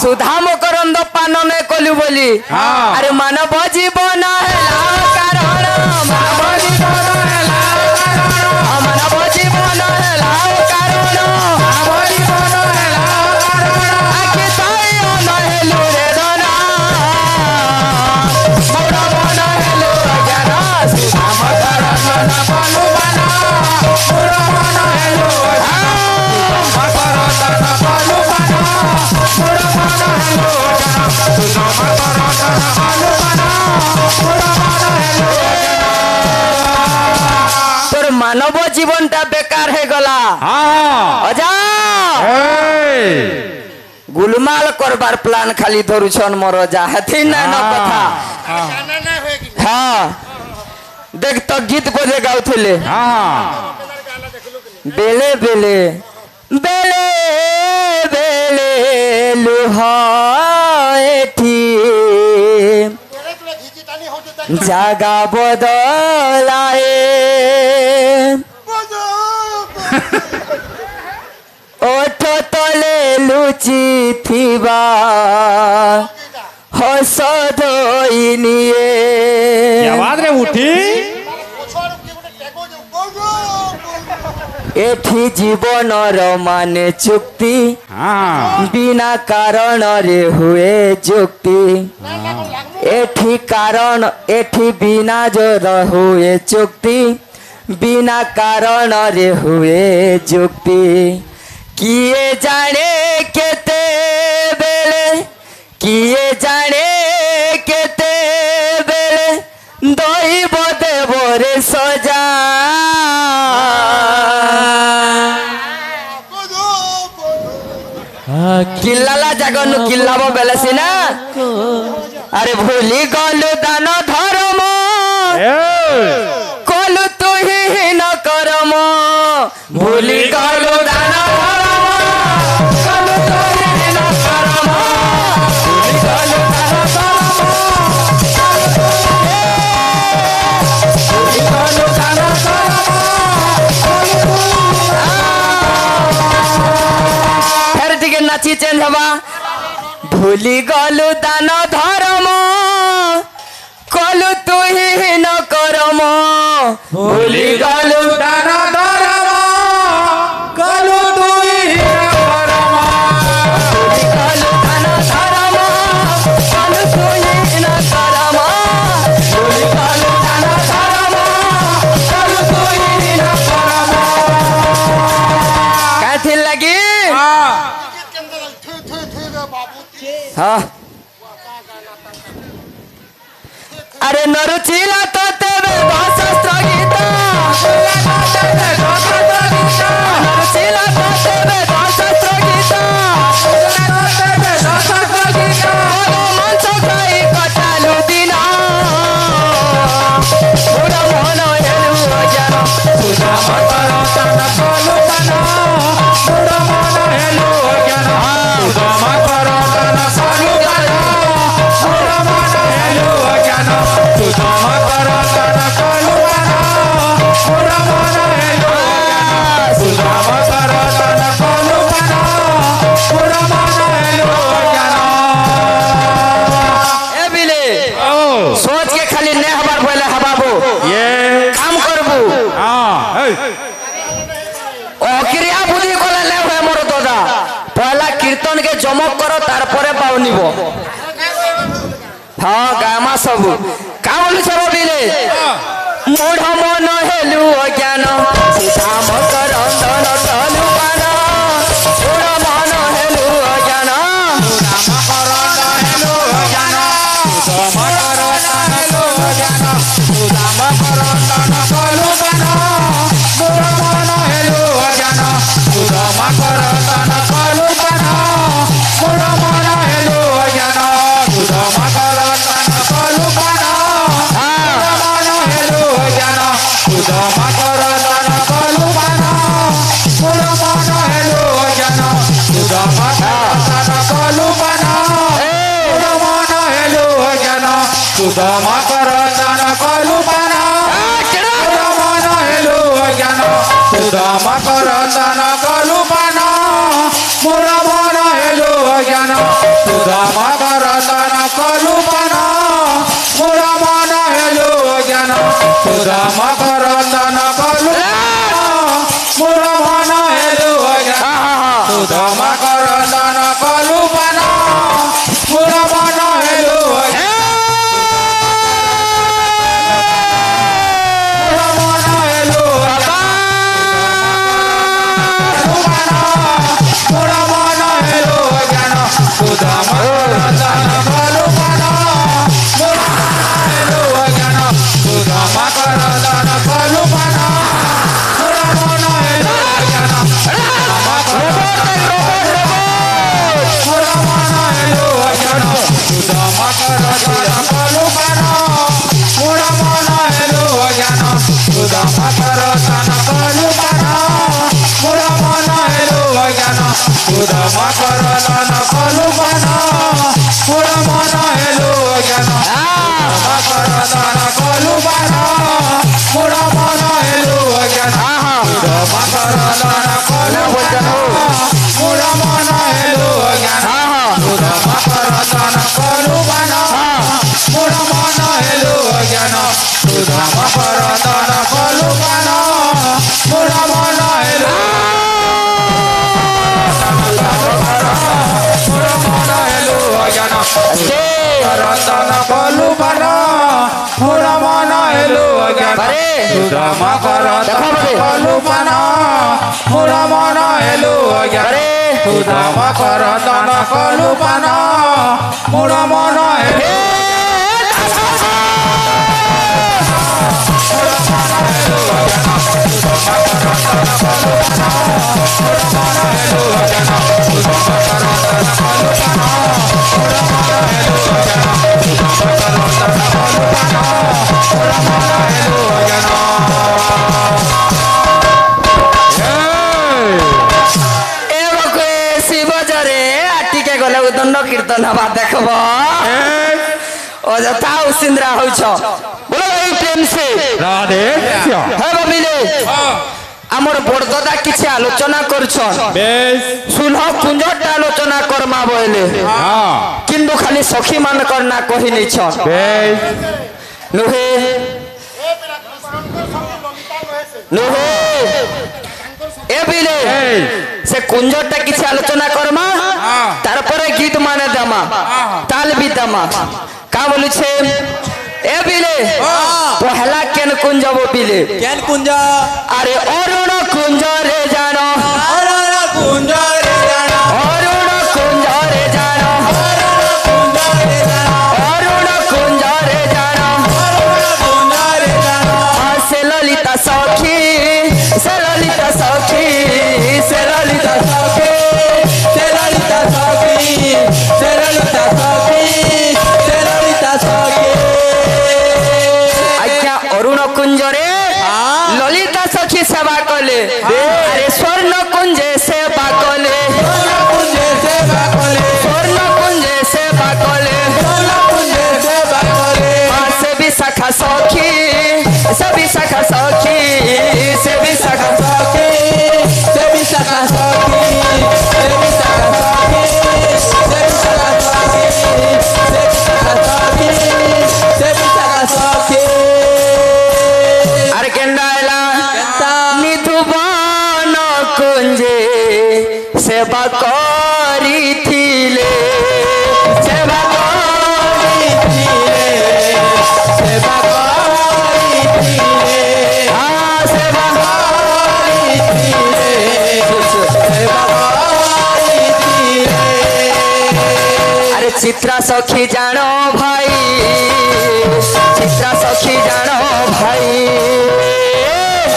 सुधा मकरंद पान ने कलु बोली अरे मानव जीवन है कारण मानव जीवन है मानव जीवन है कारण मानव जीवन है आके ताई नहेलु रे दना मोरा मन हेलु जाना सुधा मकरंद न पालु बना मोरा मन हेलु तोर मानव जीवन टा बेकार है गला अजा गुलमाल करबार प्लान खाली धरुछन मोर जाहती ना न कथा हाँ देख तो गीत बजे गाउथिले बेले बेले बेले बेले लुहाएठी জাগা বদলায়ে ওঠ তলে লুচি থিবা হস ধই নিয়ে आवाज रे उठी এঠি জীবনর মানে চুক্তি বিনা কারণরে হুয়ে যুক্তি এঠি কারণ এঠি বিনা জোর হুয়ে চুক্তি বিনা কারণরে হুয়ে যুক্তি কিয়ে জানে কেতে বেলে কিয়ে জানে কেতে বেলে দইব দেবরে সজা কিল্লালা জাগনু কিল্লাব বেলে সিনা আরে ভুলি গলু দান ধর্ম কলু তুহি হীন করম ভুলি গলু দান ধর্ম কলু তুহি হীন করম ভুলি গলু দান ধর্ম ভুলি গলু দান ধর্ম ফের টিকে নাচি চেঞ্জ হবা ভুলি গলু দান ধর্ম কলু তুহি হীন করম ভুলি গলু দান ধর্ম কলু তুহি হীন করম ভুলি গলু দান ধর্ম কলু তুহি হীন করম ভুলি গলু দান ধর্ম কলু তুহি হীন করম কাথি লাগি हाँ अरे नरुचिला तो तेरे शास्त्र गीता नरुचिला तो तेरे शास्त्र गीता मंच गाई कटालू दिना बुढ़ा मोहन हेलू ज्ञान सुधा मकर तन कलु बना बुढ़ा मोहन हेलू ज्ञान सुधा मकर तन कलु बना बुढ़ा मोहन हेलू ज्ञान सुधा मकर तन कलु बना बुढ़ा मोहन हेलू ज्ञान सुधा मकर तन कलु बना बुढ़ा मोहन हेलू ज्ञान ए बिले सोच के खाली ने हबार बोले हबाबू ये काम करबू ओ क्रिया बुद्धि कोले ले होय मोर दादा पहला कीर्तन के जमक करो तार परे पाउनिब हाँ गामा सब का बोलु छ बिले मूढ़ मन हेलु अज्ञान सीता मकर अंदन तलु पान मूढ़ मन हेलु अज्ञान मकर हेलु अज्ञान मकर हेलु अज्ञान मकर अंदन तलु पान मूढ़ मन हेलु अज्ञान मकर अंदन तलु पान मूढ़ मन हेलु अज्ञान मकर अंदन तलु पान मन हेलु अज्ञान मकर अंदन तलु पान मूढ़ मन हेलु अज्ञान मकर अंदन तलु पान मूढ़ मन हेलु अज्ञान मकर अंदन तलु पान मूढ़ मन हेलु अज्ञान मकर अंदन तलु पान मूढ़ मन हेलु अज्ञान मकर अंदन तलु पान मूढ़ मन हेलु अज्ञान मकर अंदन तलु मूढ़ मन हेलु अज्ञान मकर अंदन तलु पान मूढ़ मन हेलु अज्ञान Robot मन हेलु ज्ञान मकर दान कलु बाण मोर मन हेलु ज्ञान मकर दान कलु बाण मोर मन हेलु ज्ञान मकर दान कलु बाण मोर मन हेलु ज्ञान मकर दान कलु बाण मोर मन हेलु रतन कलु बाण मोर मन हेलु ज्ञान मकर कलु बाण मोर मन हेलु ज्ञान मकर दान कलु बाण मोर मन हेलु दंड कीर्तन हवा देखब अजथा उसिंद्रा होछ बोलो भाई प्रेम से राधे हे बबिले हमर बड़दादा किछ आलोचना करछन सुलह कुंजटा आलोचना करमा बोले किंतु खाली सखी मान करना कहि नै छ नुहे नुहे ए बिले से कुंजटा किछ आलोचना करमा तार परे गीत माने दमा ताल भी दमा का बोलु छे ए बिले पहला केन कुंज वो बिले केन कुंज अरे अरुण कुंज रे जानो अरुण कुंज रे जानो अरुण कुंज रे जानो अरुण कुंज रे जानो अरुण कुंज रे जानो से ललिता सखी से ललिता सखी से ललिता सखी से ललिता सखी से ललिता सखी से ललिता सखी आज्ञा अरुण कुंज रे ललिता सखी सेवा कले अरे स्वर्ण कुंजे सेवा कले स्वर्ण कुंजे सेवा कले स्वर्ण कुंजे सेवा कले स्वर्ण कुंजे सेवा कले से विशाखा सखी से विशाखा सखी से विशाखा सखी से विशाखा सखी से विशाखा सखी से विशाखा सखी से विशाखा सखी से विशाखा सखी अरे केंडाला निधुबान कुंजे सेवा करी थिले सेवा करी थिले सेवा करी हाँ सेवा करी सेवा करी अरे चित्रा सखी जानो भाई चित्रा सखी जानो भाई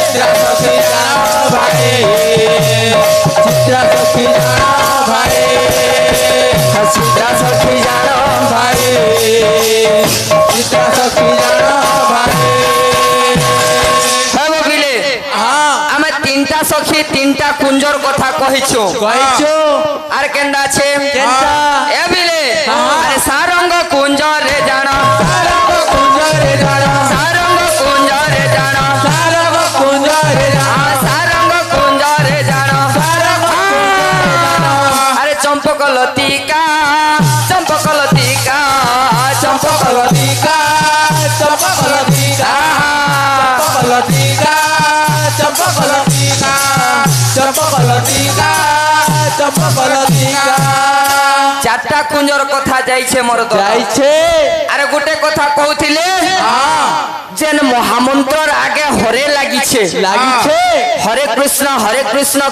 चित्रा सखी जानो भाई चित्रा सखी जानो भाई चित्रा सखी जानो भाई चित्रा सखी जानो भाई हम बिले हाँ आमे तीनटा सखी तीनटा कुंजर कथा कहिछु कहिछु आर केंडा छे केंडा ए बिले अरे सारंग कुंज रे जाना सारंग कुंज रे जानो सारंग कुंज रे जाना सारंग कुंज रे जानो सारंग कुंज रे जाना सारंग अरे चंपक लतिका चंपक लतिका चंपक लतिका चंपक लतिका चंपक लतिका चंपक लतिका चंपक लतिका चंपक लतिका चारटा कुंजर कथा जाइछे मोर तो जाइछे अरे गुटे कथा कहउथिले जेन महामंत्र आगे हरे लागिछे हरे कृष्ण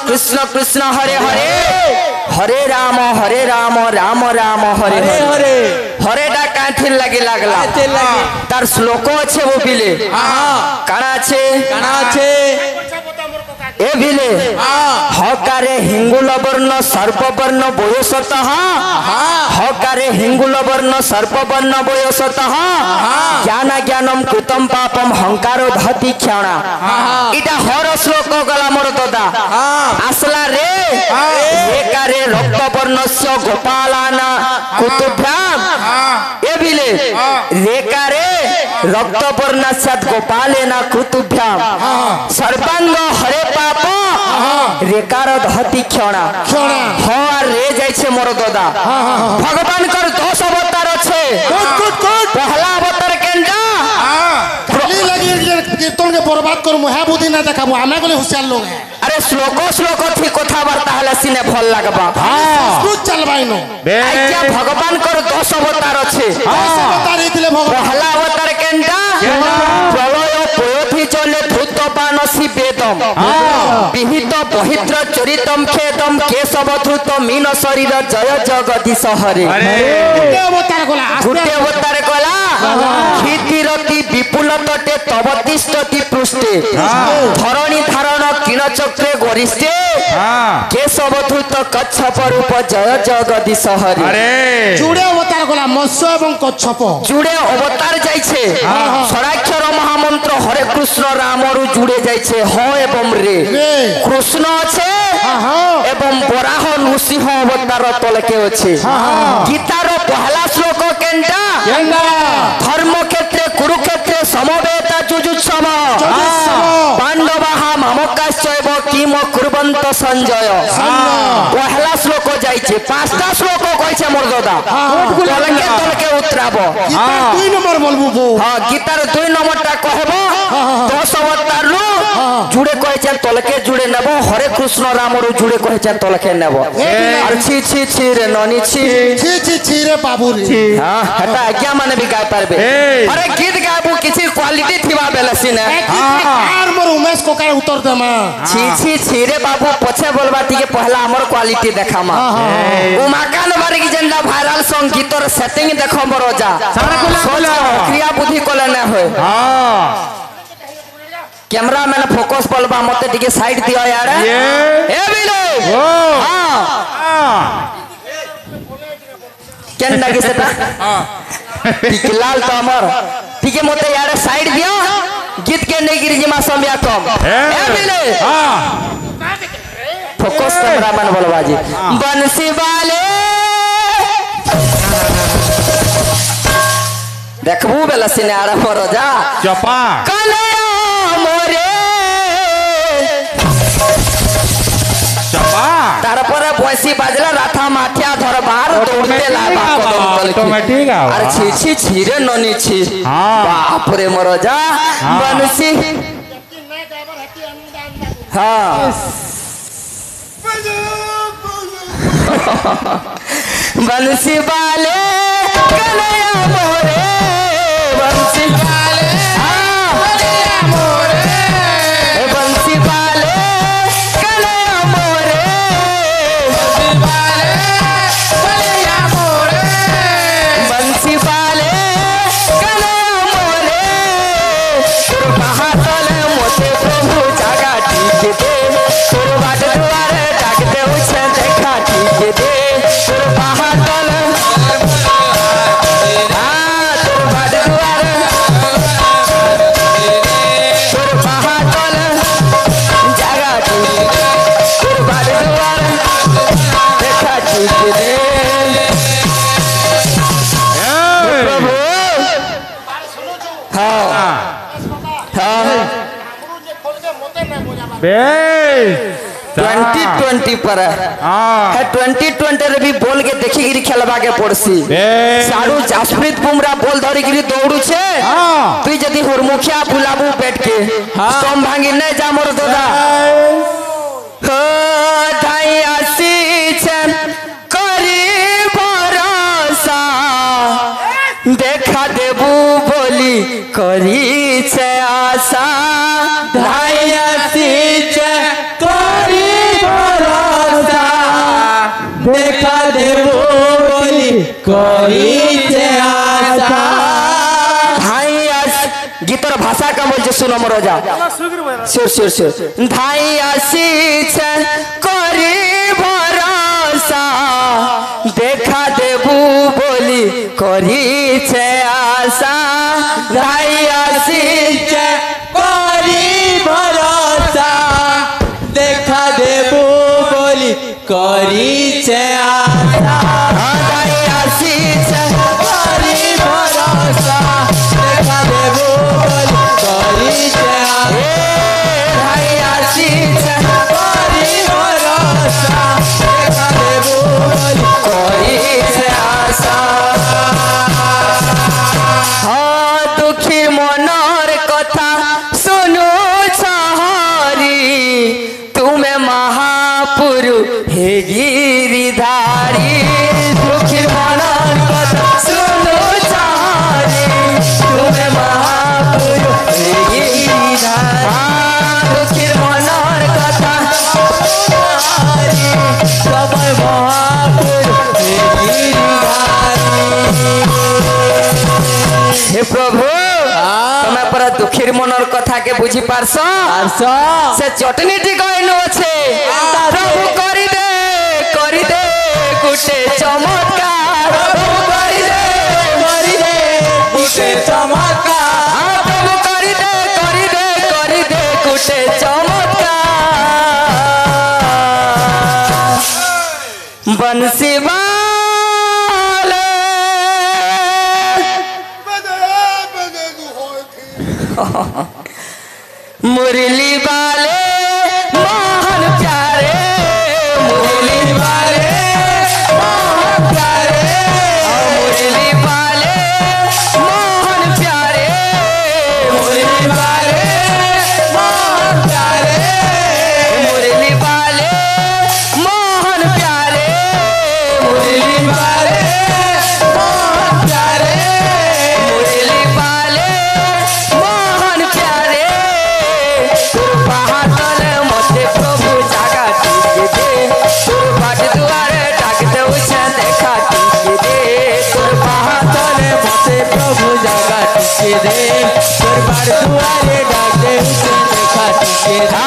कृष्ण कृष्ण हरे हरे हरे राम राम राम हरे हरे हरे डा काठी लागी लागला तार श्लोक আছে वो बिले काना আছে ए भिले हकारे हिंगुल वर्ण सर्पवर्ण बयसतः हकारे हिंगुल वर्ण सर्पवर्ण बयसतः ज्ञान ज्ञानम कृतम पापम हंकारो धति क्षण इटा हर श्लोक गला मोर दादा आसला रे एकारे रक्तवर्णस्य गोपालाना कुतुभ्याम ए भिले रेकारे रक्तवर्णस्यात् गोपालेना कुतुभ्याम सर्वांग हरे पाप रेकार धति क्षण हाँ रे जाइछे मोर दादा भगवान कर 10 अवतार छे पहला अवतार केंडा खाली लगी कीर्तन के बर्बाद कर मुहा बुद्धि ना देखा हमें गले होशियार लोग हैं अरे श्लोक थी कथा वार्ता हले सिने भल लागबा संस्कृत चलबाइनो आज्ञा भगवान कर 10 अवतार छे 10 अवतार इतले भगवान पहला अवतार केंडा प्रलय पोथि चले धूत पानसी वेदम विहित पवित्र चरितम खेदम केशव धूत मीन शरीर जय जगदीश हरे गुटे अवतार गला क्षितिरति विपुल तटे तव तिष्ठति पृष्ठे धरणी धारण किण चक्रे गरिष्ठे केशव धूत कच्छप रूप जय जगदीश हरे जुड़े अवतार गला मत्स्य एवं कच्छप जुड़े अवतार जाइछे षडाक्षर महामंत्र हरे कृष्ण रामरु जुड़े जाइछे ह एवं रे कृष्ण अच्छे एवं बराह नृसिंह अवतार तलके अच्छे गीतार पहला श्लोक केंटा धर्म क्षेत्रे कुरुक्षेत्रे समवेता जुजुत्सव पांडवाः मामकाश्चैव किम कुर्वन्त संजय पहला श्लोक जाइछे पांचटा श्लोक कहिछे मोर दादा तलके उतराबो गीतार 2 नंबर बोलबो हां गीतार 2 नंबरटा कहबो 10 अवतार जुड़े कहिछे तलके जुड़े नेबो हरे कृष्ण रामरु जुड़े कहिछे तलके नेबो और छी छी छी रे ननी छी रे बाबू रे हां हटा आज्ञा माने भी गाय पारबे अरे गीत गाबू किछि क्वालिटी थिबा बेलसी ने यार मोर उमेश कोकार उत्तर देमा छी रे बाबू पछे बोलबा तिके पहला हमर क्वालिटी देखामा उमाकान बारे की जेंदा वायरल सॉन्ग गीतर सेटिंग देखो मरोजा क्रिया बुद्धि कोले न होय कैमरा मैंने फोकस पलबा मते टिके साइड दियो यार ए बिलो हां केंदा के सेटा टिके लाल तो अमर टिके मते यार साइड दियो गीत के नहीं गिरी जिमा समया कम ए बिलो फोकस कैमरा मैन बोलबा जी बंसी वाले देखबू बेला सिने आरा मरोजा चपा तारपरे भैंसी बाजला राथा माठिया धरबार दौड़ते लाबा ऑटोमेटिक अरे छी छी छी रे ननी छी बाप रे मरोजा बंसी हां बंसी वाले कन्हैया मोरे बंसी वाले कन्हैया मोरे बंसी वाले कन्हैया मोरे बंसी वाले कन्हैया मोरे बंसी वाले कन्हैया मोरे तोर महातल मोते प्रभु जागा ठीक दे तोर बाट दुआरे जागते उछे देखा ठीक दे तोर महातल बेस 2020 पर है 2020 रे भी बोल के देखि गिरी खेलबा के पड़सी सारू जासप्रीत बुमराह बोल धरि गिरी दौड़ू छे तू जदी हुरमुखिया फुलाबू बैठ के कम भांगी नै जा मोर दादा हो धाई आसी छे करी भरोसा देखा देबू बोली करी छे आशा धाई आसी छे देखा देबो बोली करी जे आशा भाई गीतर भाषा का बोल सुनो मोर जा सिर सिर सिर धाई आसी करी भरोसा देखा देबू बोली करी छे आशा धाई आसी करी भरोसा देखा देबू बोली करी छे आशा धाई आसी करी भरोसा देखा देबू बोली करी छे धाई आसी करी भरोसा देखा देबू बोली करी छे आशा हाँ दुखी मनर कथा सुनु छहरी तुम्हें महापुरु हे गिरिधारी दुखी मनर कथा सुनु छहरी तुम्हें महापुरु हे गिरिधारी दुखी मनर कथा समय महापुरु हे गिरिधारी हे प्रभु तमे पर दुखीर मनर कथा के बुझी पारस से चटनी टी कहनु छे प्रभु करी दे गुटे चमत्कार प्रभु करी दे गुटे चमत्कार प्रभु करी दे गुटे चमत्कार बंसी मुरली वाले मोहन प्यारे मुरली वाले मोहन प्यारे मुरली वाले मोहन प्यारे मुरली वाले मोहन प्यारे मुरली वाले मोहन प्यारे मुरली वाले मोहन प्यारे मुरली वाले मोहन प्यारे बादल मते प्रभु जागा टिके दे तोर बाट दुआरे डाक दे उसे देखा टिके दे तोर बादल मते प्रभु जागा टिके दे तोर बाट दुआरे डाक दे उसे देखा टिके दे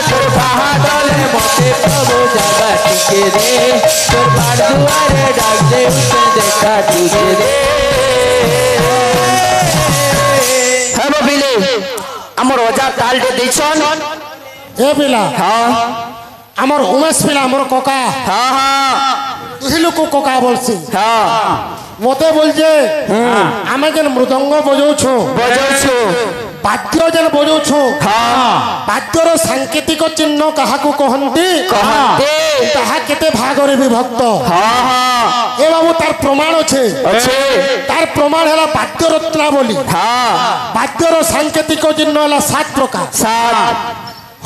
तोर बादल मते प्रभु जागा टिके दे तोर बाट दुआरे डाक दे उसे देखा टिके दे हे बबिले हमर ओजा ताल दे दिछन ए पिला हाँ আমার উমেশ পিলা আমার কোকা हाँ हाँ তুই লোক কোকা বলছি हाँ মতে বলছে আমি যেন মৃদঙ্গ বজাউছু বজাউছু বাদ্য যেন বজাউছু हाँ বাদ্যর সাংকেতিক চিহ্ন কাহাকু কহন্তি कहते তাহা কেতে ভাগরে বিভক্ত हाँ हाँ এ বাবু তার প্রমাণ আছে अच्छे তার প্রমাণ হলা বাদ্য রত্নাবলী हाँ বাদ্যর সাংকেতিক চিহ্ন হলা 7 প্রকার सात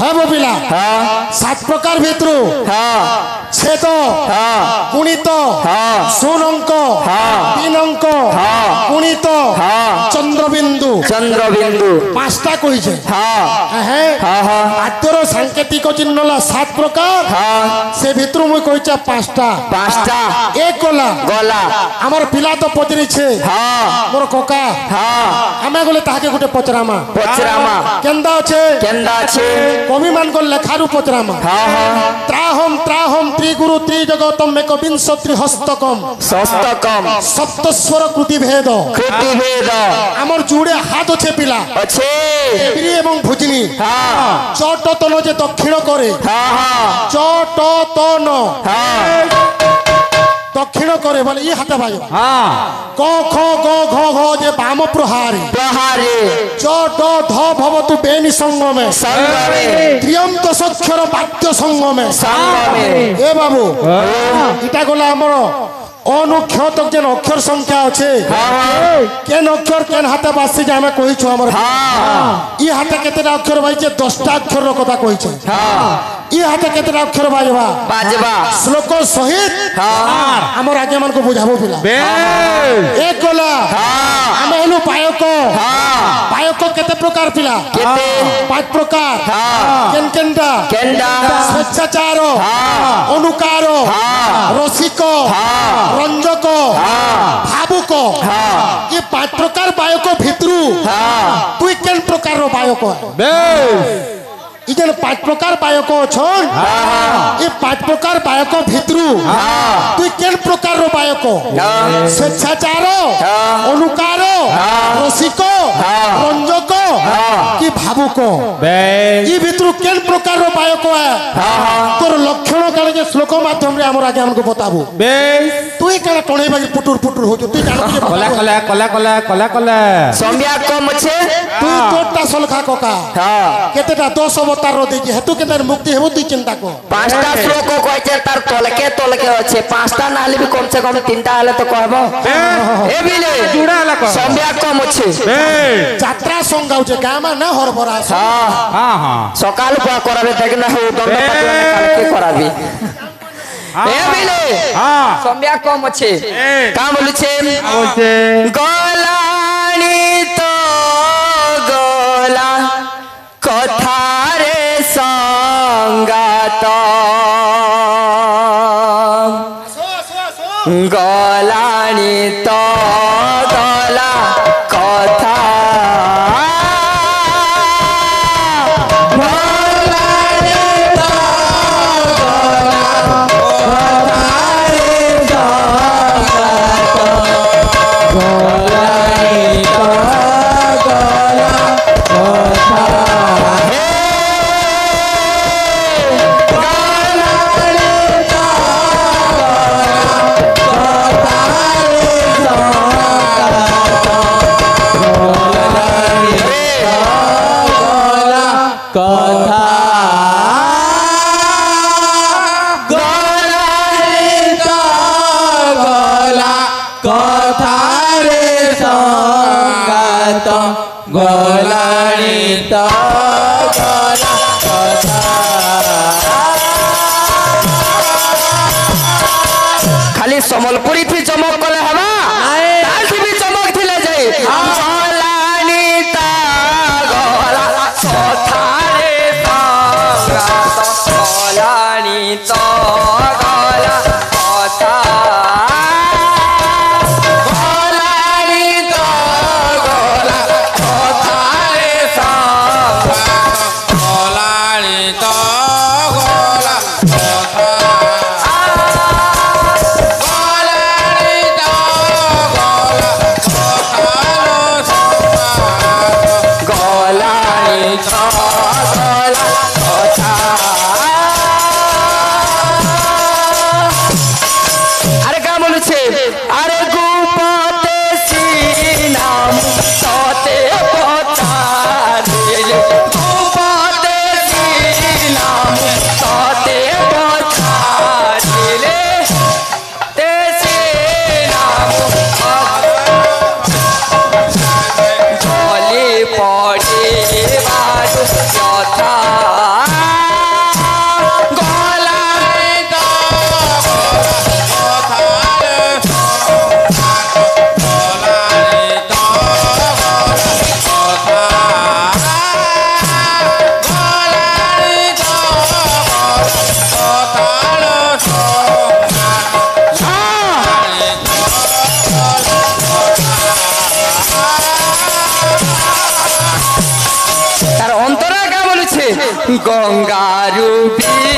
হ্যাঁ ববিলা हाँ 7 প্রকার ভিতরু हाँ ছেদ हाँ গুণিত हाँ সুনঙ্ক हाँ তিনঙ্ক हाँ গুণিত हाँ চন্দ্রবিন্দু चंद्रबिंदु 5টা কইছে हाँ হ্যাঁ हाँ हाँ বাদ্যর সাংকেতিক চিহ্ন হলা 7 প্রকার हाँ সে ভিতরু মুই কইছা 5টা पांचटा এক গলা गला আমার পিলা তো পচরিছে हाँ মোর কোকা हाँ আমি গলে তাহাকে গোটে পচরামা पचरामा কেন্দা আছে केंदा छे কবি মানকর লেখারু পচরামা हाँ हाँ ত্রাহম ত্রাহম ত্রিগুরু ত্রিজগতম একবিংশ ত্রিহস্তকম सस्तकम সপ্তস্বর কৃতি ভেদ कृति भेद আমার জুড়ে হাত আছে পিলা अच्छे প্রি এবং ভুজনি हाँ চটতন যে দক্ষিণ করে हाँ हाँ চটতন हाँ দক্ষিণ করে বলে ই হাতে ভাই हाँ ক খ গ ঘ ঘ যে বাম প্রহারে प्रहारे চ ড ধ ভবতু বেনি সঙ্গমে संगमे ত্রিয়ন্ত সক্ষর বাদ্য সঙ্গমে संगमे এ বাবু এটা গলা আমার অনুক্ষত যে অক্ষর সংখ্যা আছে কেন অক্ষর কেন হাতে বাসি যে আমি কইছো আমার हाँ ই হাতে কেতেটা অক্ষর বাইছে 10টা অক্ষর কথা কইছে हाँ ই হাতে কেতেটা অক্ষর বাজবা बाजवा শ্লোক সহিত हाँ আমার আগে আমাকে বুঝাবো পিলা এক গলা हाँ আমি হলো পায়ক हाँ পায়ক কেতে प्रकार पिला केते 5 प्रकार केन केनटा केंडा स्वेच्छाचार अनुकार रसिक रंजक भावुक ये 5 प्रकार बायक भितरू तुई केन प्रकार रो बायक इजन 5 प्रकार बायक छन ये 5 प्रकार बायक भितरू तुई केन प्रकार रो बायक स्वेच्छाचार अनुकार रसिक रंजक कि भावुक ये भितरू केन प्रकार रो बायक है तोर लक्षण काले के श्लोक माध्यम रे हमर आगे हमको बताबू तुई काले टणे बाजी पुटुर पुटुर हो तुई जानो के कला कला कला कला कला कला संज्ञा कम छे तुई तोटा सलखा कोका केतेटा 10 अवतार रो देकी हेतु केतार मुक्ति हेबो तुई चिंता को 5टा श्लोक कहचे तार तलके अच्छे 5टा नाले भी कम से कम 3टा हले तो कहबो ए बिले जुड़ा हला कह संज्ञा कम अच्छे यात्रा संग गाउचे गामा ना हरबरा हां हां सकाल को कराबे देखना हो दंड पातवाने काल के कराबी ए बिले हां संज्ञा कम अच्छे का बोलु छे गलानी तो गला कथारे संगात गलानी तो गला कथा खाली समलपुरी थी चमक कले हवा ताल भी चमक थिले जाई गलानी ता गला कथारे संगात गलानी तो गला कथा गलानी तो गला कथारे संगात गलानी तो गला गंगा रूपी